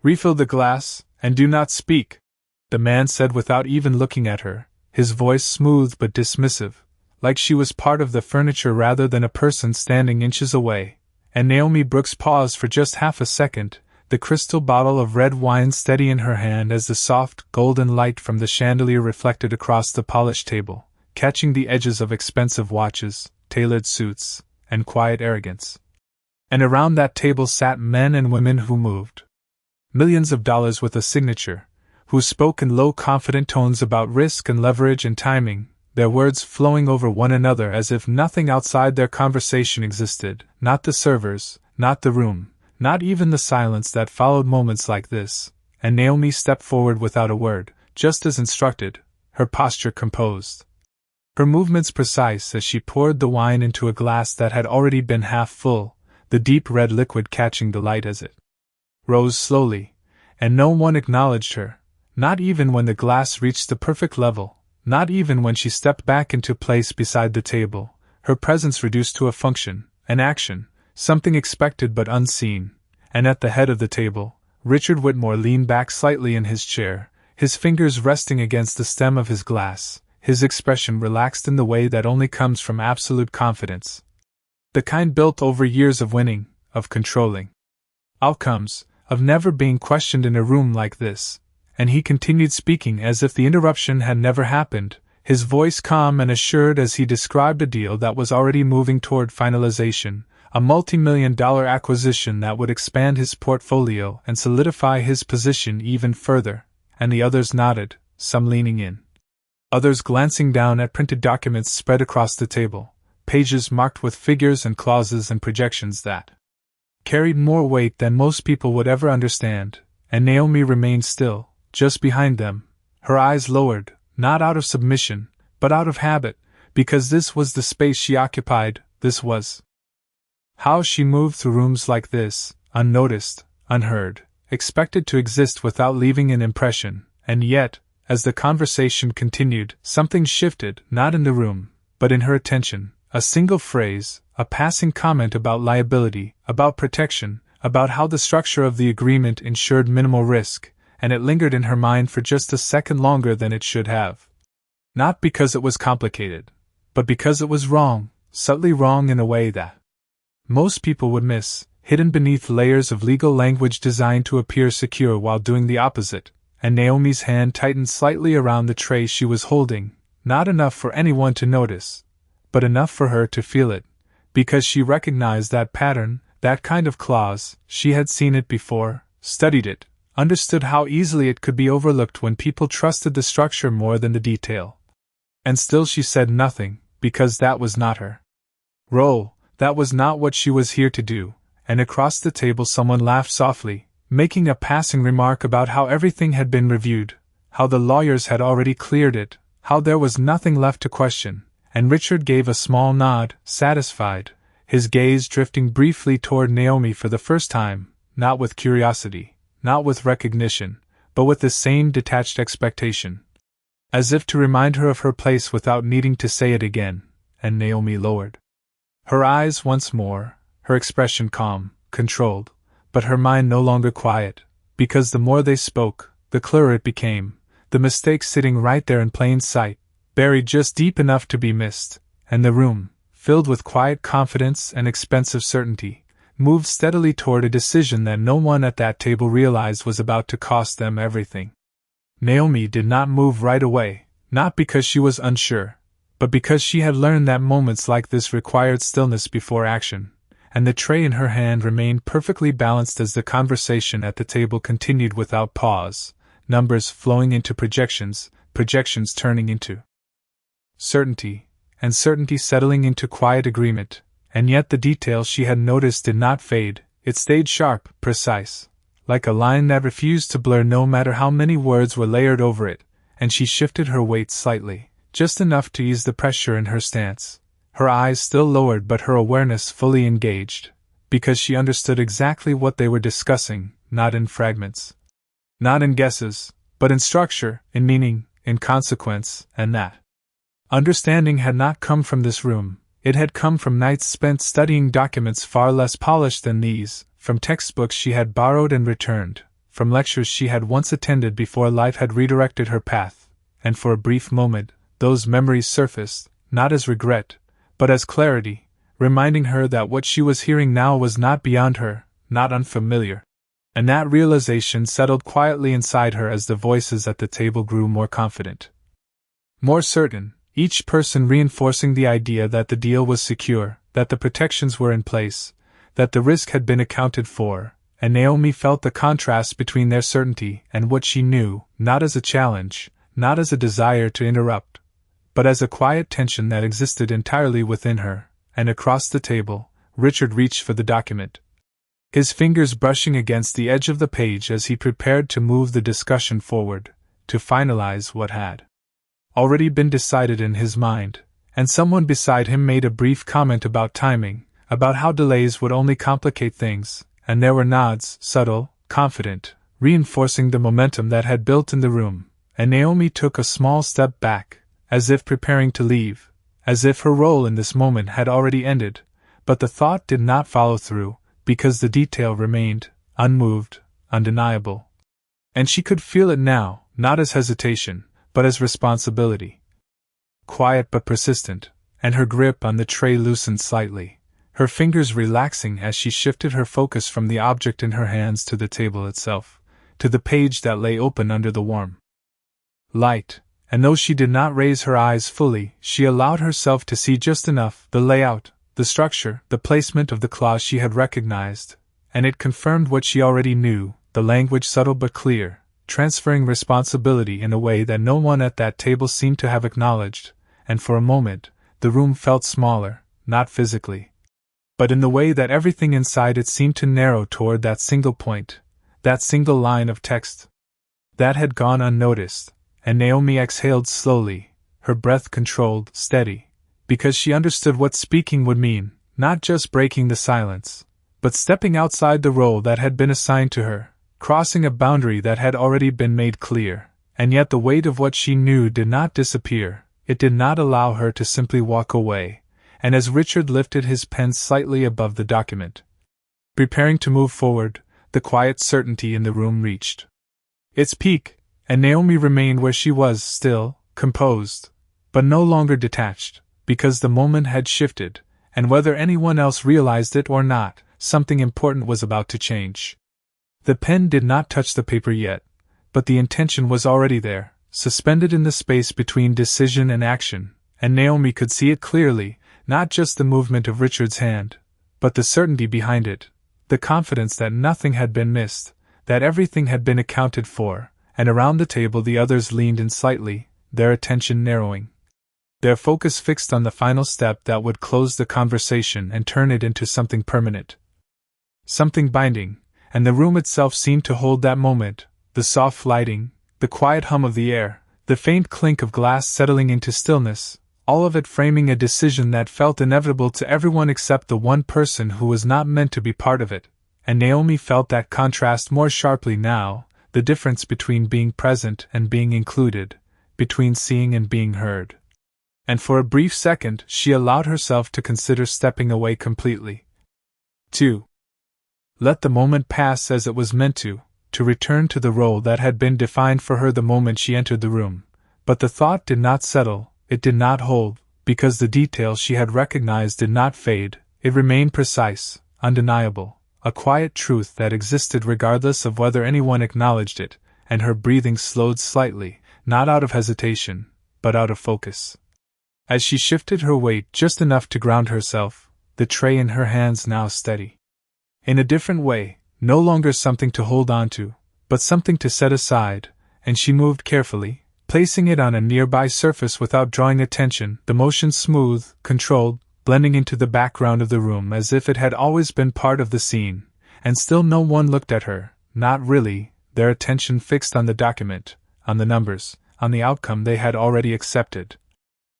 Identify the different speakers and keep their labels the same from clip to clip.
Speaker 1: "Refill the glass, and do not speak," the man said without even looking at her, his voice smooth but dismissive, like she was part of the furniture rather than a person standing inches away, and Naomi Brooks paused for just half a second, the crystal bottle of red wine steady in her hand as the soft, golden light from the chandelier reflected across the polished table, catching the edges of expensive watches, tailored suits, and quiet arrogance. And around that table sat men and women who moved millions of dollars with a signature, who spoke in low, confident tones about risk and leverage and timing, their words flowing over one another as if nothing outside their conversation existed, not the servers, not the room, not even the silence that followed moments like this. And Naomi stepped forward without a word, just as instructed, her posture composed, her movements precise as she poured the wine into a glass that had already been half full, the deep red liquid catching the light as it rose slowly, and no one acknowledged her, not even when the glass reached the perfect level, not even when she stepped back into place beside the table, her presence reduced to a function, an action, something expected but unseen. And at the head of the table, Richard Whitmore leaned back slightly in his chair, his fingers resting against the stem of his glass, his expression relaxed in the way that only comes from absolute confidence. The kind built over years of winning, of controlling outcomes, of never being questioned in a room like this. And he continued speaking as if the interruption had never happened, his voice calm and assured as he described a deal that was already moving toward finalization, a multi-million-dollar acquisition that would expand his portfolio and solidify his position even further. And the others nodded, some leaning in, others glancing down at printed documents spread across the table, pages marked with figures and clauses and projections that carried more weight than most people would ever understand. And Naomi remained still, just behind them, her eyes lowered, not out of submission, but out of habit, because this was the space she occupied, this was how she moved through rooms like this, unnoticed, unheard, expected to exist without leaving an impression. And yet, as the conversation continued, something shifted, not in the room, but in her attention. A single phrase, a passing comment about liability, about protection, about how the structure of the agreement ensured minimal risk, and it lingered in her mind for just a second longer than it should have. Not because it was complicated, but because it was wrong, subtly wrong in a way that most people would miss, hidden beneath layers of legal language designed to appear secure while doing the opposite. And Naomi's hand tightened slightly around the tray she was holding, not enough for anyone to notice, but enough for her to feel it, because she recognized that pattern, that kind of clause. She had seen it before, studied it, understood how easily it could be overlooked when people trusted the structure more than the detail. And still she said nothing, because that was not her role, that was not what she was here to do. And across the table someone laughed softly, making a passing remark about how everything had been reviewed, how the lawyers had already cleared it, how there was nothing left to question. And Richard gave a small nod, satisfied, his gaze drifting briefly toward Naomi for the first time, not with curiosity, not with recognition, but with the same detached expectation, as if to remind her of her place without needing to say it again. And Naomi lowered her eyes once more, her expression calm, controlled, but her mind no longer quiet, because the more they spoke, the clearer it became, the mistake sitting right there in plain sight, buried just deep enough to be missed. And the room, filled with quiet confidence and expensive certainty, moved steadily toward a decision that no one at that table realized was about to cost them everything. Naomi did not move right away, not because she was unsure, but because she had learned that moments like this required stillness before action. And the tray in her hand remained perfectly balanced as the conversation at the table continued without pause, numbers flowing into projections, projections turning into certainty, and certainty settling into quiet agreement. And yet the detail she had noticed did not fade, it stayed sharp, precise, like a line that refused to blur no matter how many words were layered over it. And she shifted her weight slightly, just enough to ease the pressure in her stance, her eyes still lowered but her awareness fully engaged, because she understood exactly what they were discussing, not in fragments, not in guesses, but in structure, in meaning, in consequence. And that understanding had not come from this room, it had come from nights spent studying documents far less polished than these, from textbooks she had borrowed and returned, from lectures she had once attended before life had redirected her path, and for a brief moment, those memories surfaced, not as regret, but as clarity, reminding her that what she was hearing now was not beyond her, not unfamiliar. And that realization settled quietly inside her as the voices at the table grew more confident, more certain, each person reinforcing the idea that the deal was secure, that the protections were in place, that the risk had been accounted for, and Naomi felt the contrast between their certainty and what she knew, not as a challenge, not as a desire to interrupt, but as a quiet tension that existed entirely within her. And across the table, Richard reached for the document, his fingers brushing against the edge of the page as he prepared to move the discussion forward, to finalize what had already been decided in his mind. And someone beside him made a brief comment about timing, about how delays would only complicate things, and there were nods, subtle, confident, reinforcing the momentum that had built in the room, and Naomi took a small step back, as if preparing to leave, as if her role in this moment had already ended, but the thought did not follow through, because the detail remained, unmoved, undeniable. And she could feel it now, not as hesitation, but as responsibility. Quiet but persistent, and her grip on the tray loosened slightly, her fingers relaxing as she shifted her focus from the object in her hands to the table itself, to the page that lay open under the warm light, and though she did not raise her eyes fully, she allowed herself to see just enough, the layout, the structure, the placement of the clause she had recognized, and it confirmed what she already knew, the language subtle but clear, transferring responsibility in a way that no one at that table seemed to have acknowledged, and for a moment, the room felt smaller, not physically, but in the way that everything inside it seemed to narrow toward that single point, that single line of text. That had gone unnoticed, and Naomi exhaled slowly, her breath controlled, steady, because she understood what speaking would mean, not just breaking the silence, but stepping outside the role that had been assigned to her, crossing a boundary that had already been made clear, and yet the weight of what she knew did not disappear, it did not allow her to simply walk away, and as Richard lifted his pen slightly above the document, preparing to move forward, the quiet certainty in the room reached its peak, and Naomi remained where she was, still, composed, but no longer detached, because the moment had shifted, and whether anyone else realized it or not, something important was about to change. The pen did not touch the paper yet, but the intention was already there, suspended in the space between decision and action, and Naomi could see it clearly, not just the movement of Richard's hand, but the certainty behind it, the confidence that nothing had been missed, that everything had been accounted for, and around the table the others leaned in slightly, their attention narrowing, their focus fixed on the final step that would close the conversation and turn it into something permanent, something binding, and the room itself seemed to hold that moment, the soft lighting, the quiet hum of the air, the faint clink of glass settling into stillness, all of it framing a decision that felt inevitable to everyone except the one person who was not meant to be part of it, and Naomi felt that contrast more sharply now, the difference between being present and being included, between seeing and being heard. And for a brief second she allowed herself to consider stepping away completely. 2. Let the moment pass as it was meant to return to the role that had been defined for her the moment she entered the room. But the thought did not settle, it did not hold, because the detail she had recognized did not fade, it remained precise, undeniable, a quiet truth that existed regardless of whether anyone acknowledged it, and her breathing slowed slightly, not out of hesitation, but out of focus. As she shifted her weight just enough to ground herself, the tray in her hands now steady. In a different way, no longer something to hold on to, but something to set aside, and she moved carefully, placing it on a nearby surface without drawing attention, the motion smooth, controlled, blending into the background of the room as if it had always been part of the scene, and still no one looked at her, not really, their attention fixed on the document, on the numbers, on the outcome they had already accepted.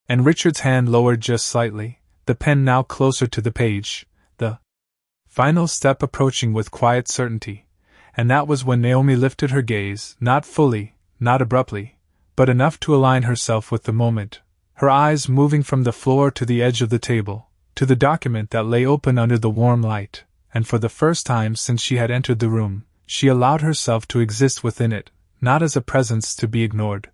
Speaker 1: And Richard's hand lowered just slightly, the pen now closer to the page, the final step approaching with quiet certainty, and that was when Naomi lifted her gaze, not fully, not abruptly, but enough to align herself with the moment, her eyes moving from the floor to the edge of the table, to the document that lay open under the warm light, and for the first time since she had entered the room, she allowed herself to exist within it, not as a presence to be ignored,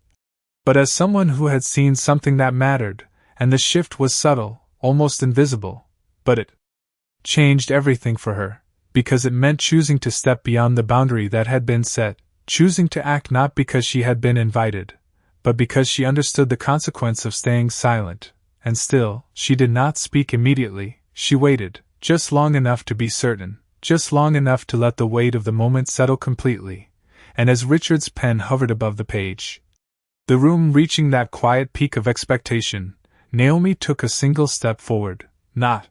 Speaker 1: but as someone who had seen something that mattered, and the shift was subtle, almost invisible, but it changed everything for her, because it meant choosing to step beyond the boundary that had been set, choosing to act not because she had been invited, but because she understood the consequence of staying silent. And still, she did not speak immediately. She waited, just long enough to be certain, just long enough to let the weight of the moment settle completely. And as Richard's pen hovered above the page, the room reaching that quiet peak of expectation, Naomi took a single step forward, not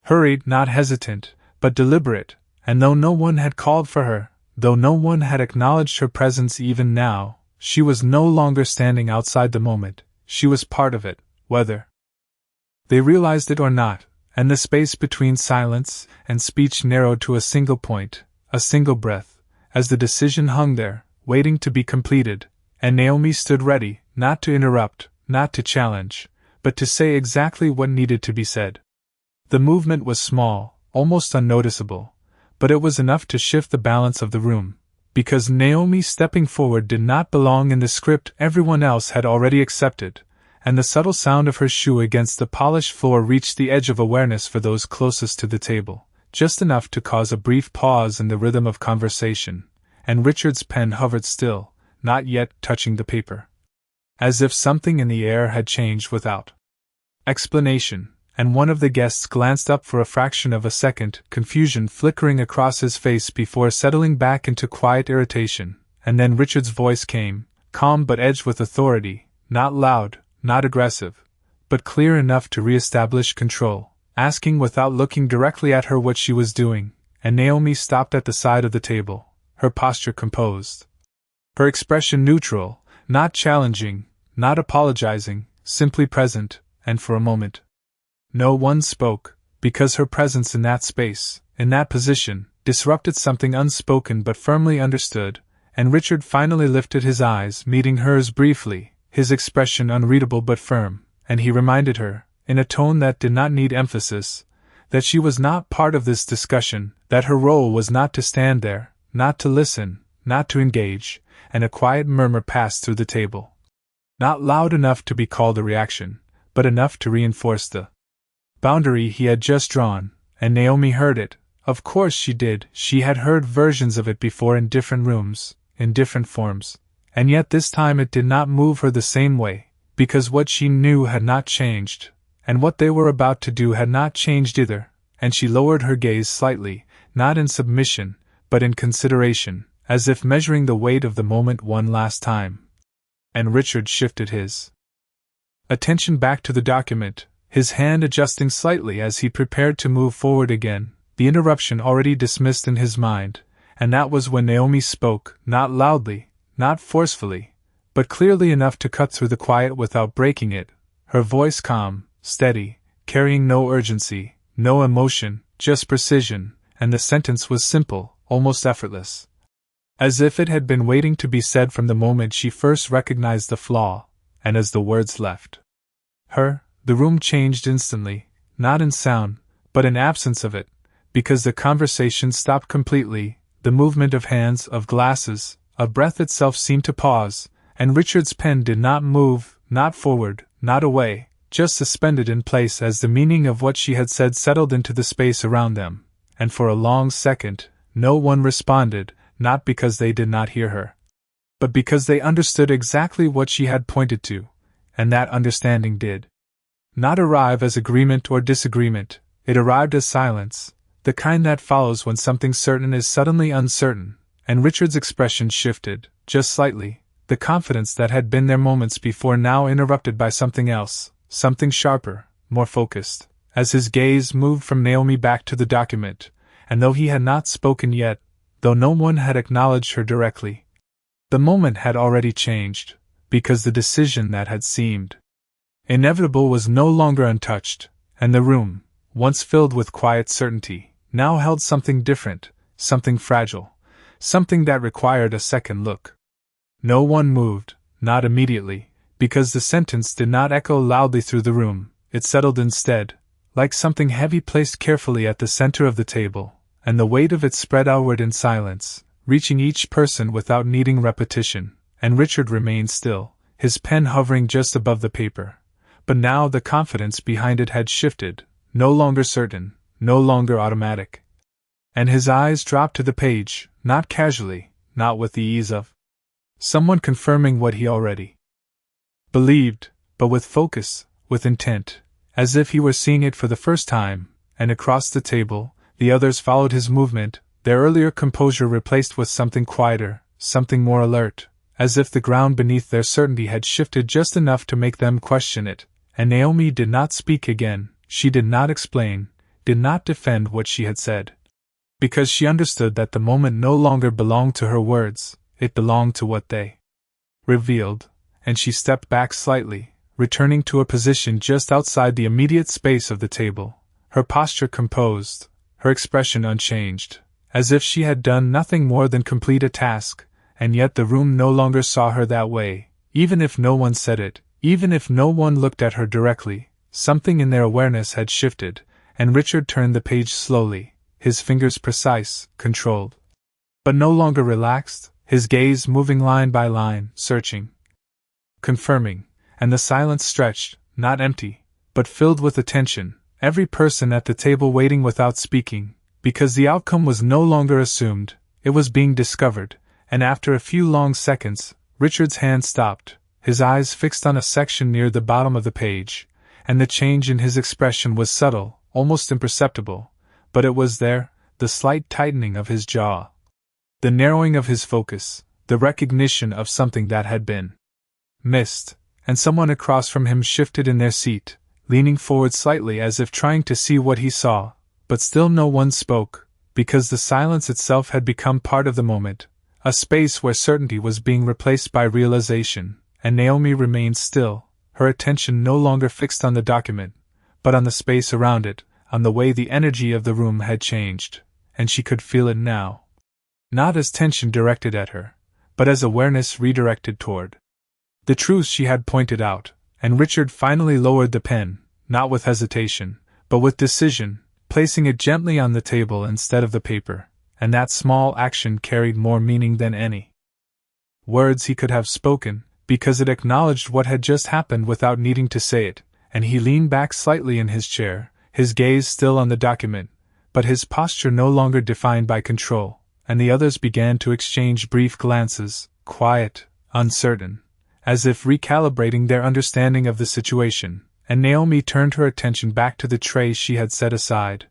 Speaker 1: hurried, not hesitant, but deliberate, and though no one had called for her, though no one had acknowledged her presence even now, she was no longer standing outside the moment, she was part of it, whether they realized it or not, and the space between silence and speech narrowed to a single point, a single breath, as the decision hung there, waiting to be completed, and Naomi stood ready, not to interrupt, not to challenge, but to say exactly what needed to be said. The movement was small, almost unnoticeable, but it was enough to shift the balance of the room, because Naomi stepping forward did not belong in the script everyone else had already accepted, and the subtle sound of her shoe against the polished floor reached the edge of awareness for those closest to the table, just enough to cause a brief pause in the rhythm of conversation, and Richard's pen hovered still, not yet touching the paper. As if something in the air had changed without explanation, and one of the guests glanced up for a fraction of a second, confusion flickering across his face before settling back into quiet irritation, and then Richard's voice came, calm but edged with authority, not loud, not aggressive, but clear enough to re-establish control, asking without looking directly at her what she was doing, and Naomi stopped at the side of the table, her posture composed, her expression neutral, not challenging, not apologizing, simply present, and for a moment no one spoke, because her presence in that space, in that position, disrupted something unspoken but firmly understood, and Richard finally lifted his eyes, meeting hers briefly, his expression unreadable but firm, and he reminded her, in a tone that did not need emphasis, that she was not part of this discussion, that her role was not to stand there, not to listen, not to engage, and a quiet murmur passed through the table. Not loud enough to be called a reaction, but enough to reinforce the boundary he had just drawn, and Naomi heard it. Of course she did. She had heard versions of it before in different rooms, in different forms, and yet this time it did not move her the same way, because what she knew had not changed, and what they were about to do had not changed either, and she lowered her gaze slightly, not in submission, but in consideration, as if measuring the weight of the moment one last time. And Richard shifted his attention back to the document, his hand adjusting slightly as he prepared to move forward again, the interruption already dismissed in his mind, and that was when Naomi spoke, not loudly, not forcefully, but clearly enough to cut through the quiet without breaking it, her voice calm, steady, carrying no urgency, no emotion, just precision, and the sentence was simple, almost effortless, as if it had been waiting to be said from the moment she first recognized the flaw, and as the words left her, the room changed instantly, not in sound, but in absence of it, because the conversation stopped completely, the movement of hands, of glasses, of breath itself seemed to pause, and Richard's pen did not move, not forward, not away, just suspended in place as the meaning of what she had said settled into the space around them, and for a long second, no one responded, not because they did not hear her, but because they understood exactly what she had pointed to, and that understanding did not arrive as agreement or disagreement, it arrived as silence, the kind that follows when something certain is suddenly uncertain, and Richard's expression shifted, just slightly, the confidence that had been there moments before now interrupted by something else, something sharper, more focused, as his gaze moved from Naomi back to the document, and though he had not spoken yet, though no one had acknowledged her directly, the moment had already changed, because the decision that had seemed inevitable was no longer untouched, and the room, once filled with quiet certainty, now held something different, something fragile, something that required a second look. No one moved, not immediately, because the sentence did not echo loudly through the room, it settled instead, like something heavy placed carefully at the center of the table, and the weight of it spread outward in silence, reaching each person without needing repetition, and Richard remained still, his pen hovering just above the paper. But now the confidence behind it had shifted, no longer certain, no longer automatic. And his eyes dropped to the page, not casually, not with the ease of someone confirming what he already believed, but with focus, with intent, as if he were seeing it for the first time. And across the table, the others followed his movement, their earlier composure replaced with something quieter, something more alert, as if the ground beneath their certainty had shifted just enough to make them question it. And Naomi did not speak again, she did not explain, did not defend what she had said. Because she understood that the moment no longer belonged to her words, it belonged to what they revealed, and she stepped back slightly, returning to a position just outside the immediate space of the table, her posture composed, her expression unchanged, as if she had done nothing more than complete a task. And yet the room no longer saw her that way, even if no one said it, even if no one looked at her directly. Something in their awareness had shifted, and Richard turned the page slowly, his fingers precise, controlled, but no longer relaxed, his gaze moving line by line, searching, confirming, and the silence stretched, not empty, but filled with attention, every person at the table waiting without speaking, because the outcome was no longer assumed, it was being discovered. And after a few long seconds, Richard's hand stopped, his eyes fixed on a section near the bottom of the page, and the change in his expression was subtle, almost imperceptible, but it was there, the slight tightening of his jaw, the narrowing of his focus, the recognition of something that had been missed, and someone across from him shifted in their seat, leaning forward slightly as if trying to see what he saw, but still no one spoke, because the silence itself had become part of the moment. A space where certainty was being replaced by realization, and Naomi remained still, her attention no longer fixed on the document, but on the space around it, on the way the energy of the room had changed, and she could feel it now. Not as tension directed at her, but as awareness redirected toward the truth she had pointed out, and Richard finally lowered the pen, not with hesitation, but with decision, placing it gently on the table instead of the paper. And that small action carried more meaning than any words he could have spoken, because it acknowledged what had just happened without needing to say it, and he leaned back slightly in his chair, his gaze still on the document, but his posture no longer defined by control, and the others began to exchange brief glances, quiet, uncertain, as if recalibrating their understanding of the situation, and Naomi turned her attention back to the tray she had set aside,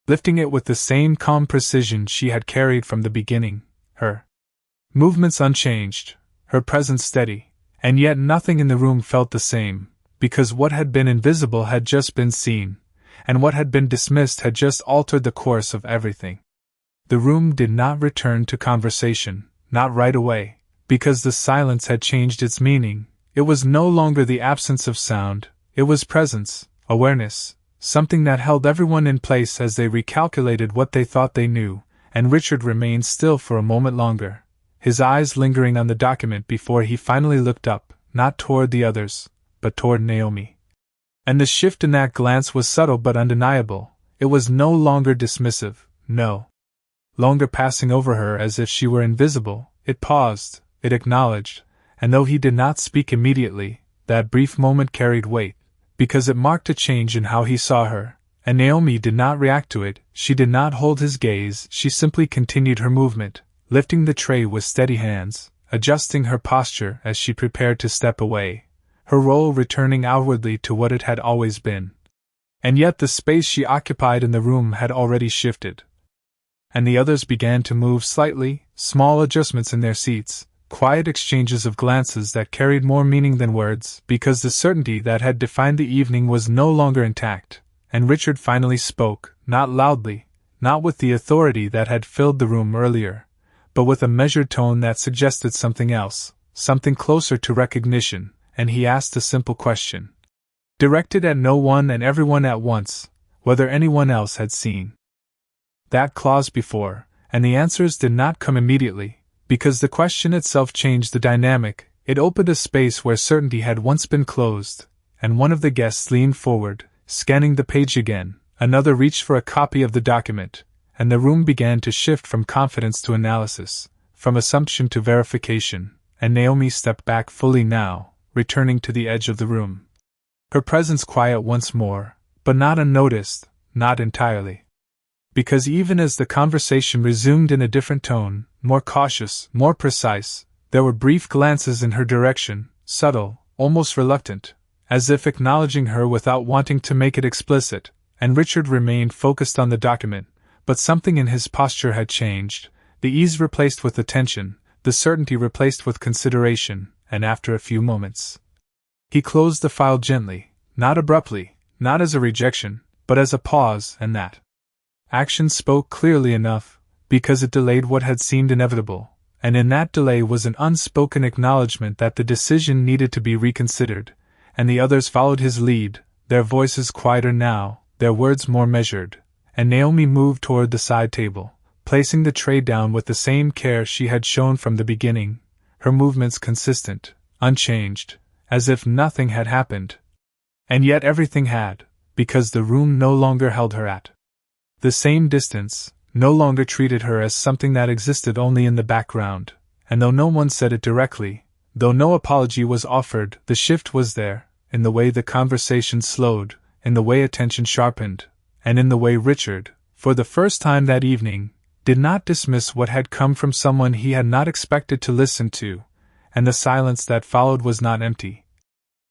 Speaker 1: lifting it with the same calm precision she had carried from the beginning, her movements unchanged, her presence steady, and yet nothing in the room felt the same, because what had been invisible had just been seen, and what had been dismissed had just altered the course of everything. The room did not return to conversation, not right away, because the silence had changed its meaning. It was no longer the absence of sound, it was presence, awareness, something that held everyone in place as they recalculated what they thought they knew, and Richard remained still for a moment longer, his eyes lingering on the document before he finally looked up, not toward the others, but toward Naomi. And the shift in that glance was subtle but undeniable. It was no longer dismissive, no longer passing over her as if she were invisible. It paused, it acknowledged, and though he did not speak immediately, that brief moment carried weight, because it marked a change in how he saw her, and Naomi did not react to it. She did not hold his gaze, she simply continued her movement, lifting the tray with steady hands, adjusting her posture as she prepared to step away, her role returning outwardly to what it had always been. And yet the space she occupied in the room had already shifted, and the others began to move slightly, small adjustments in their seats, quiet exchanges of glances that carried more meaning than words, because the certainty that had defined the evening was no longer intact, and Richard finally spoke, not loudly, not with the authority that had filled the room earlier, but with a measured tone that suggested something else, something closer to recognition, and he asked a simple question, directed at no one and everyone at once, whether anyone else had seen that clause before, and the answers did not come immediately. Because the question itself changed the dynamic, it opened a space where certainty had once been closed, and one of the guests leaned forward, scanning the page again, another reached for a copy of the document, and the room began to shift from confidence to analysis, from assumption to verification, and Naomi stepped back fully now, returning to the edge of the room. Her presence quiet once more, but not unnoticed, not entirely. Because even as the conversation resumed in a different tone, more cautious, more precise, there were brief glances in her direction, subtle, almost reluctant, as if acknowledging her without wanting to make it explicit, and Richard remained focused on the document, but something in his posture had changed, the ease replaced with attention, the certainty replaced with consideration, and after a few moments, he closed the file gently, not abruptly, not as a rejection, but as a pause, and that action spoke clearly enough, because it delayed what had seemed inevitable, and in that delay was an unspoken acknowledgement that the decision needed to be reconsidered, and the others followed his lead, their voices quieter now, their words more measured, and Naomi moved toward the side table, placing the tray down with the same care she had shown from the beginning, her movements consistent, unchanged, as if nothing had happened. And yet everything had, because the room no longer held her at the same distance, no longer treated her as something that existed only in the background, and though no one said it directly, though no apology was offered, the shift was there, in the way the conversation slowed, in the way attention sharpened, and in the way Richard, for the first time that evening, did not dismiss what had come from someone he had not expected to listen to, and the silence that followed was not empty.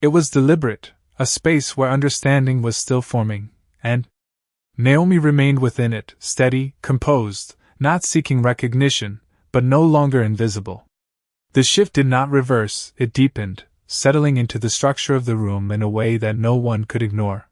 Speaker 1: It was deliberate, a space where understanding was still forming, and Naomi remained within it, steady, composed, not seeking recognition, but no longer invisible. The shift did not reverse, it deepened, settling into the structure of the room in a way that no one could ignore.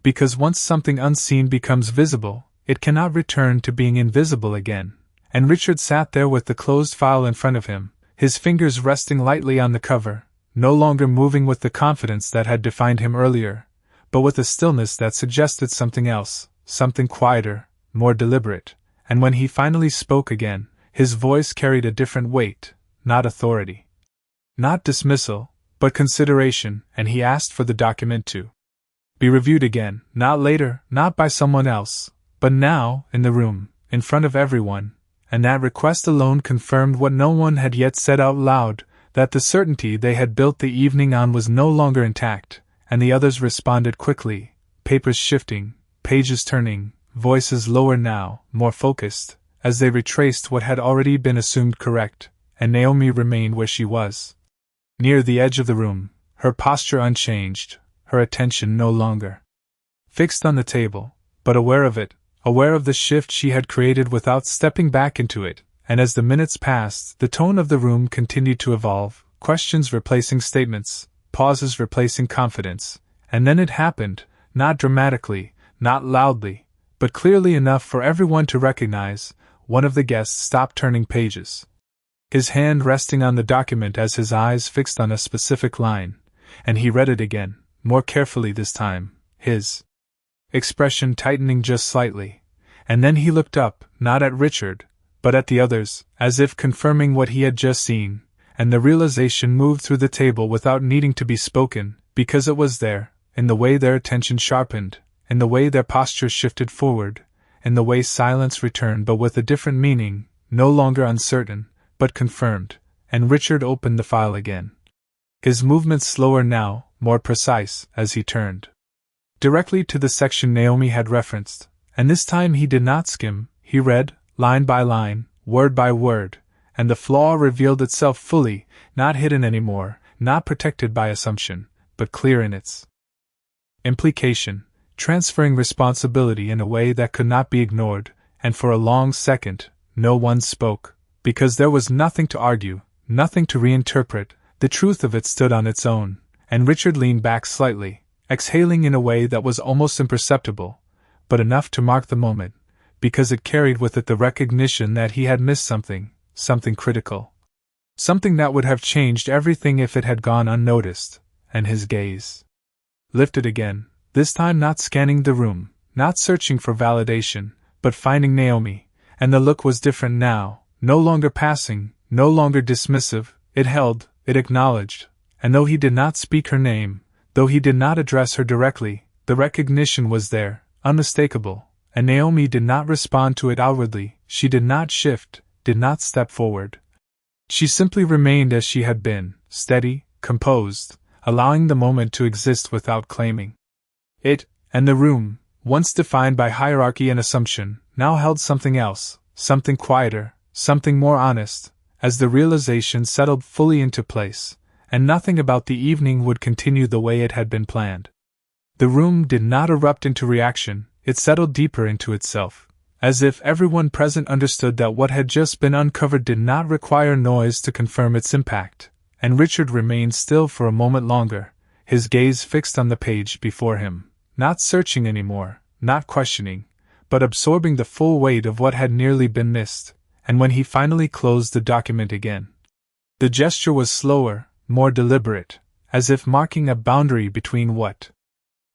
Speaker 1: Because once something unseen becomes visible, it cannot return to being invisible again, and Richard sat there with the closed file in front of him, his fingers resting lightly on the cover, no longer moving with the confidence that had defined him earlier, but with a stillness that suggested something else, something quieter, more deliberate, and when he finally spoke again, his voice carried a different weight, not authority, not dismissal, but consideration, and he asked for the document to be reviewed again, not later, not by someone else, but now, in the room, in front of everyone, and that request alone confirmed what no one had yet said out loud, that the certainty they had built the evening on was no longer intact, and the others responded quickly, papers shifting, pages turning, voices lower now, more focused, as they retraced what had already been assumed correct, and Naomi remained where she was, near the edge of the room, her posture unchanged, her attention no longer fixed on the table, but aware of it, aware of the shift she had created without stepping back into it, and as the minutes passed, the tone of the room continued to evolve, questions replacing statements, pauses replacing confidence, and then it happened, not dramatically, not loudly, but clearly enough for everyone to recognize. One of the guests stopped turning pages, his hand resting on the document as his eyes fixed on a specific line, and he read it again, more carefully this time, his expression tightening just slightly, and then he looked up, not at Richard, but at the others, as if confirming what he had just seen, and the realization moved through the table without needing to be spoken, because it was there, in the way their attention sharpened, in the way their postures shifted forward, in the way silence returned but with a different meaning, no longer uncertain, but confirmed, and Richard opened the file again. His movements slower now, more precise, as he turned directly to the section Naomi had referenced, and this time he did not skim, he read, line by line, word by word, and the flaw revealed itself fully, not hidden anymore, not protected by assumption, but clear in its implication, transferring responsibility in a way that could not be ignored, and for a long second, no one spoke, because there was nothing to argue, nothing to reinterpret, the truth of it stood on its own, and Richard leaned back slightly, exhaling in a way that was almost imperceptible, but enough to mark the moment, because it carried with it the recognition that he had missed something, something critical. Something that would have changed everything if it had gone unnoticed, and his gaze lifted again, this time not scanning the room, not searching for validation, but finding Naomi, and the look was different now, no longer passing, no longer dismissive, it held, it acknowledged, and though he did not speak her name, though he did not address her directly, the recognition was there, unmistakable, and Naomi did not respond to it outwardly. She did not shift, did not step forward. She simply remained as she had been, steady, composed, allowing the moment to exist without claiming it, and the room, once defined by hierarchy and assumption, now held something else, something quieter, something more honest, as the realization settled fully into place, and nothing about the evening would continue the way it had been planned. The room did not erupt into reaction, it settled deeper into itself, as if everyone present understood that what had just been uncovered did not require noise to confirm its impact, and Richard remained still for a moment longer, his gaze fixed on the page before him, not searching anymore, not questioning, but absorbing the full weight of what had nearly been missed, and when he finally closed the document again, the gesture was slower, more deliberate, as if marking a boundary between what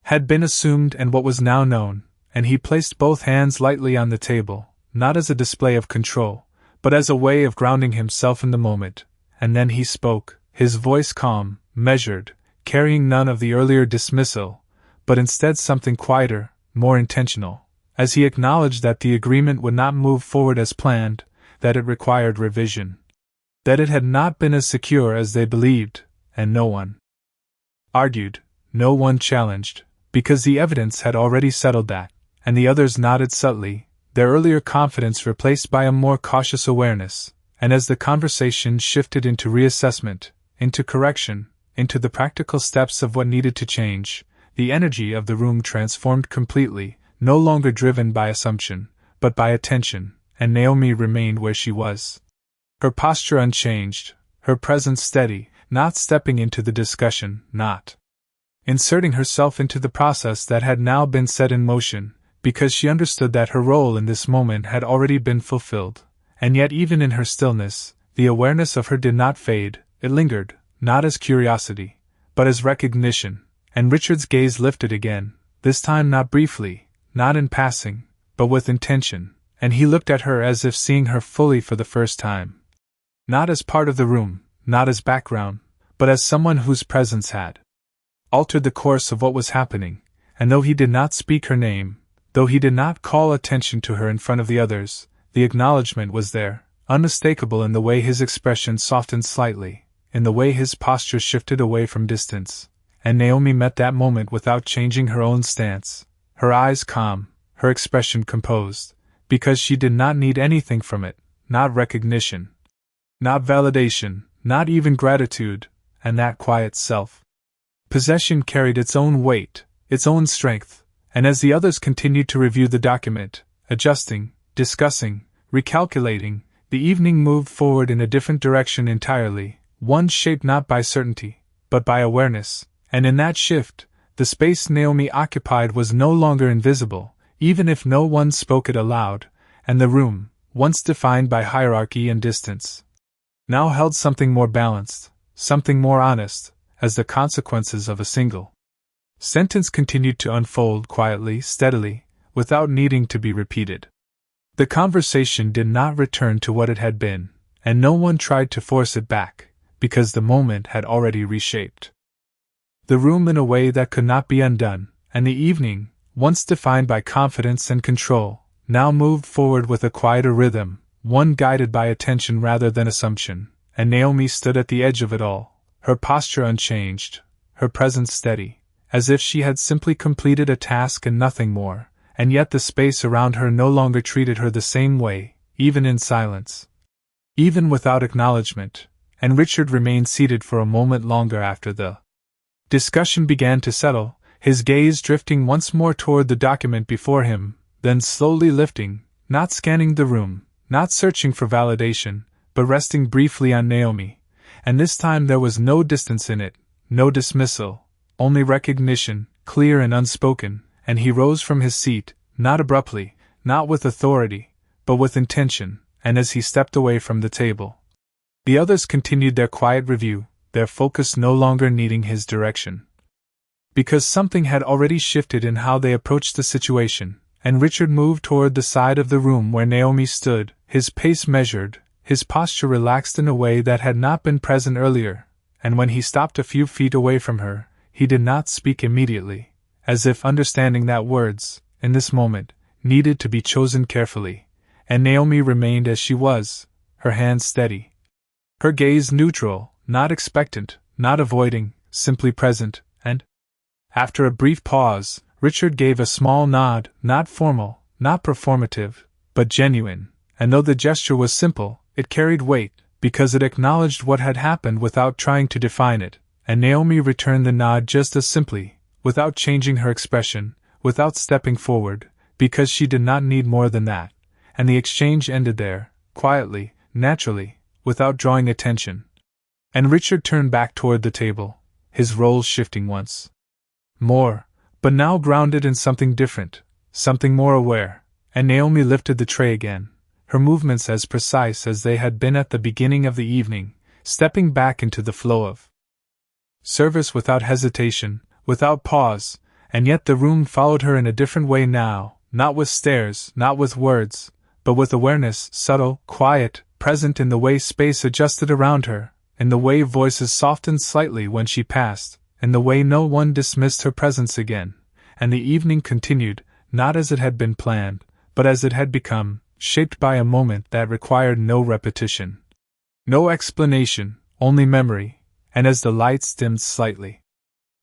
Speaker 1: had been assumed and what was now known, and he placed both hands lightly on the table, not as a display of control, but as a way of grounding himself in the moment, and then he spoke, his voice calm, measured, carrying none of the earlier dismissal, but instead something quieter, more intentional, as he acknowledged that the agreement would not move forward as planned, that it required revision, that it had not been as secure as they believed, and no one argued, no one challenged, because the evidence had already settled that, and the others nodded subtly, their earlier confidence replaced by a more cautious awareness, and as the conversation shifted into reassessment, into correction, into the practical steps of what needed to change, the energy of the room transformed completely, no longer driven by assumption, but by attention, and Naomi remained where she was. Her posture unchanged, her presence steady, not stepping into the discussion, not inserting herself into the process that had now been set in motion, because she understood that her role in this moment had already been fulfilled, and yet even in her stillness, the awareness of her did not fade, it lingered, not as curiosity, but as recognition, and Richard's gaze lifted again, this time not briefly, not in passing, but with intention, and he looked at her as if seeing her fully for the first time. Not as part of the room, not as background, but as someone whose presence had altered the course of what was happening, and though he did not speak her name, though he did not call attention to her in front of the others, the acknowledgement was there, unmistakable in the way his expression softened slightly, in the way his posture shifted away from distance, and Naomi met that moment without changing her own stance, her eyes calm, her expression composed, because she did not need anything from it, not recognition, not validation, not even gratitude, and that quiet self-possession carried its own weight, its own strength, and as the others continued to review the document, adjusting, discussing, recalculating, the evening moved forward in a different direction entirely, one shaped not by certainty, but by awareness, and in that shift, the space Naomi occupied was no longer invisible, even if no one spoke it aloud, and the room, once defined by hierarchy and distance, now held something more balanced, something more honest, as the consequences of a single sentence continued to unfold quietly, steadily, without needing to be repeated. The conversation did not return to what it had been, and no one tried to force it back, because the moment had already reshaped the room in a way that could not be undone, and the evening, once defined by confidence and control, now moved forward with a quieter rhythm, one guided by attention rather than assumption, and Naomi stood at the edge of it all, her posture unchanged, her presence steady, as if she had simply completed a task and nothing more, and yet the space around her no longer treated her the same way, even in silence, even without acknowledgement, and Richard remained seated for a moment longer after the discussion began to settle, his gaze drifting once more toward the document before him, then slowly lifting, not scanning the room, not searching for validation, but resting briefly on Naomi, and this time there was no distance in it, no dismissal, only recognition, clear and unspoken, and he rose from his seat, not abruptly, not with authority, but with intention, and as he stepped away from the table, the others continued their quiet review, their focus no longer needing his direction. Because something had already shifted in how they approached the situation, and Richard moved toward the side of the room where Naomi stood, his pace measured, his posture relaxed in a way that had not been present earlier, and when he stopped a few feet away from her, he did not speak immediately, as if understanding that words, in this moment, needed to be chosen carefully, and Naomi remained as she was, her hands steady. Her gaze neutral, not expectant, not avoiding, simply present, and after a brief pause, Richard gave a small nod, not formal, not performative, but genuine, and though the gesture was simple, it carried weight, because it acknowledged what had happened without trying to define it, and Naomi returned the nod just as simply, without changing her expression, without stepping forward, because she did not need more than that, and the exchange ended there, quietly, naturally, without drawing attention. And Richard turned back toward the table, his roles shifting once more, but now grounded in something different, something more aware, and Naomi lifted the tray again, her movements as precise as they had been at the beginning of the evening, stepping back into the flow of service without hesitation, without pause, and yet the room followed her in a different way now, not with stares, not with words, but with awareness, subtle, quiet, present in the way space adjusted around her, in the way voices softened slightly when she passed, in the way no one dismissed her presence again, and the evening continued, not as it had been planned, but as it had become, shaped by a moment that required no repetition. No explanation, only memory, and as the lights dimmed slightly,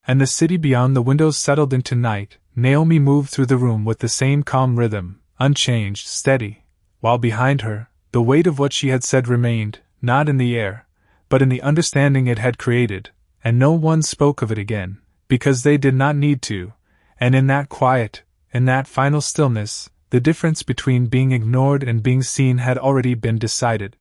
Speaker 1: and the city beyond the windows settled into night, Naomi moved through the room with the same calm rhythm, unchanged, steady, while behind her, the weight of what she had said remained, not in the air, but in the understanding it had created, and no one spoke of it again, because they did not need to, and in that quiet, in that final stillness, the difference between being ignored and being seen had already been decided.